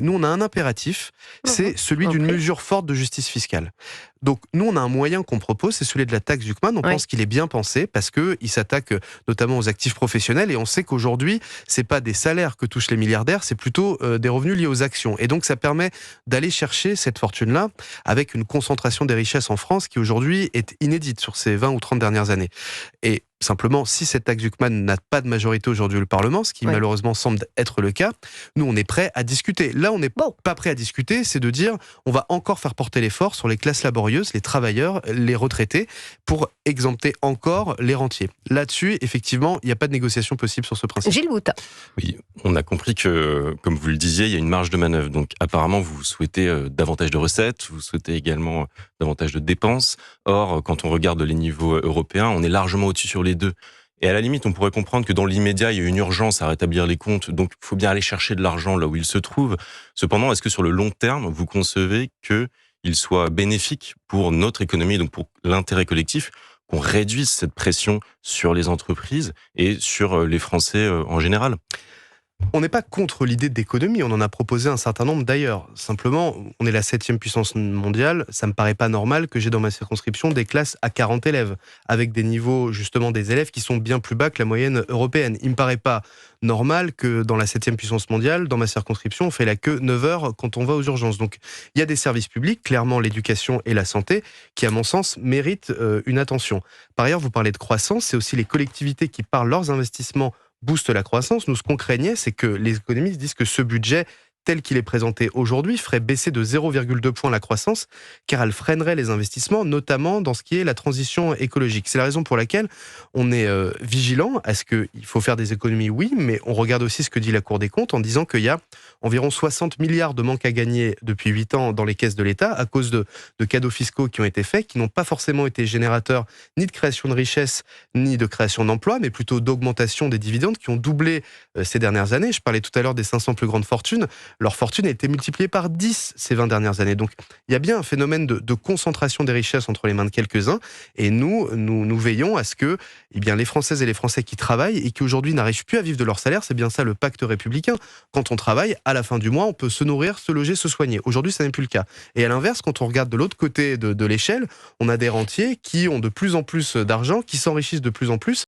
nous, on a un impératif, c'est celui d'une Ok. mesure forte de justice fiscale. Donc, nous, on a un moyen qu'on propose, c'est celui de la taxe Zuckman. On Oui. pense qu'il est bien pensé parce qu'il s'attaque notamment aux actifs professionnels et on sait qu'aujourd'hui, c'est pas des salaires que touchent les milliardaires, c'est plutôt des revenus liés aux actions. Et donc, ça permet d'aller chercher cette fortune-là avec une concentration des richesses en France qui aujourd'hui est inédite sur ces 20 ou 30 dernières années. Et simplement, si cette taxe Zuckman n'a pas de majorité aujourd'hui au Parlement, ce qui Oui. malheureusement semble être le cas, nous, on est prêt à discuter. Là, on n'est Bon. pas prêt à discuter, c'est de dire on va encore faire porter l'effort sur les classes laborieuses, les travailleurs, les retraités, pour exempter encore les rentiers. Là-dessus, effectivement, il n'y a pas de négociation possible sur ce principe. Gilles Boutin. Oui, on a compris que, comme vous le disiez, il y a une marge de manœuvre. Donc apparemment, vous souhaitez davantage de recettes, vous souhaitez également davantage de dépenses. Or, quand on regarde les niveaux européens, on est largement au-dessus sur les deux. Et à la limite, on pourrait comprendre que dans l'immédiat, il y a une urgence à rétablir les comptes, donc il faut bien aller chercher de l'argent là où il se trouve. Cependant, est-ce que sur le long terme, vous concevez qu'il soit bénéfique pour notre économie, donc pour l'intérêt collectif, qu'on réduise cette pression sur les entreprises et sur les Français en général ? On n'est pas contre l'idée d'économie, on en a proposé un certain nombre d'ailleurs. Simplement, on est la 7e puissance mondiale, ça me paraît pas normal que j'ai dans ma circonscription des classes à 40 élèves, avec des niveaux justement des élèves qui sont bien plus bas que la moyenne européenne. Il me paraît pas normal que dans la 7e puissance mondiale, dans ma circonscription, on fait la queue 9 heures quand on va aux urgences. Donc il y a des services publics, clairement l'éducation et la santé, qui à mon sens méritent une attention. Par ailleurs, vous parlez de croissance, c'est aussi les collectivités qui, par leurs investissements, booste la croissance. Nous, ce qu'on craignait, c'est que les économistes disent que ce budget, tel qu'il est présenté aujourd'hui, ferait baisser de 0,2 points la croissance, car elle freinerait les investissements, notamment dans ce qui est la transition écologique. C'est la raison pour laquelle on est vigilant à ce qu'il faut faire des économies, oui, mais on regarde aussi ce que dit la Cour des comptes en disant qu'il y a environ 60 milliards de manque à gagner depuis 8 ans dans les caisses de l'État à cause de cadeaux fiscaux qui ont été faits, qui n'ont pas forcément été générateurs ni de création de richesse, ni de création d'emplois, mais plutôt d'augmentation des dividendes qui ont doublé ces dernières années. Je parlais tout à l'heure des 500 plus grandes fortunes. Leur fortune a été multipliée par 10 ces 20 dernières années. Donc, il y a bien un phénomène de concentration des richesses entre les mains de quelques-uns. Et nous veillons à ce que les Françaises et les Français qui travaillent et qui aujourd'hui n'arrivent plus à vivre de leur salaire, c'est bien ça le pacte républicain. Quand on travaille, à la fin du mois, on peut se nourrir, se loger, se soigner. Aujourd'hui, ça n'est plus le cas. Et à l'inverse, quand on regarde de l'autre côté de l'échelle, on a des rentiers qui ont de plus en plus d'argent, qui s'enrichissent de plus en plus